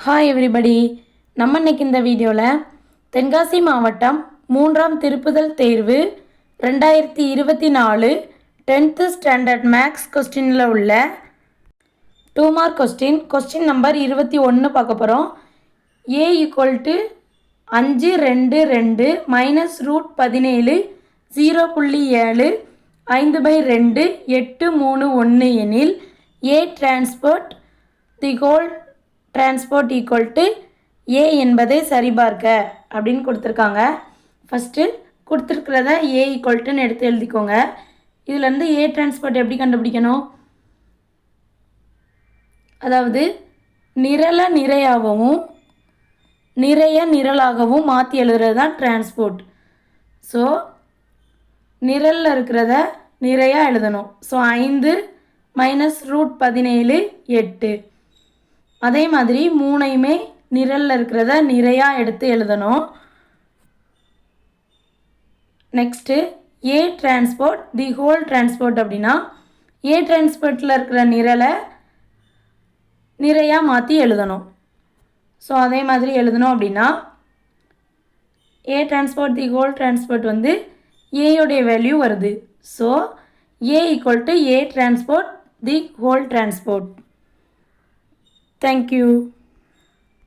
Hi everybody. நம்ம இன்னைக்கு இந்த வீடியோவில் தென்காசி மாவட்டம் 3ஆம் திருப்புதல் தேர்வு 2024 10th ஸ்டாண்டர்ட் மேக்ஸ் கொஸ்டினில் உள்ள 2 மார்க் கொஸ்டின் நம்பர் 21 பார்க்க போகிறோம். a = 5 2 2 -√17 0.7 5/2 8 3 1 எனில் a transport the whole transport = a என்பதை சரிபார்க்க அப்படின்னு கொடுத்துருக்காங்க. ஃபஸ்ட்டு கொடுத்துருக்கிறத a = எடுத்து எழுதிக்கோங்க. இதிலேருந்து a டிரான்ஸ்போர்ட் எப்படி கண்டுபிடிக்கணும்? அதாவது நிறையாகவும் நிரலாகவும் மாற்றி எழுதுறது தான் டிரான்ஸ்போர்ட். ஸோ நிரலில் இருக்கிறத நிறையாக எழுதணும். ஸோ 5 -√17 8. அதே மாதிரி 3ஐயுமே நிரலில் இருக்கிறத நிறையாக எடுத்து எழுதணும். Next a transport the whole transport அப்படின்னா a டிரான்ஸ்போர்ட்டில் இருக்கிற நிரலை நிறையாக மாற்றி எழுதணும். ஸோ அதே மாதிரி எழுதணும் அப்படின்னா a transport the whole transport வந்து ஏயோடைய வேல்யூ வருது. So a = a transport the whole transport. Thank you.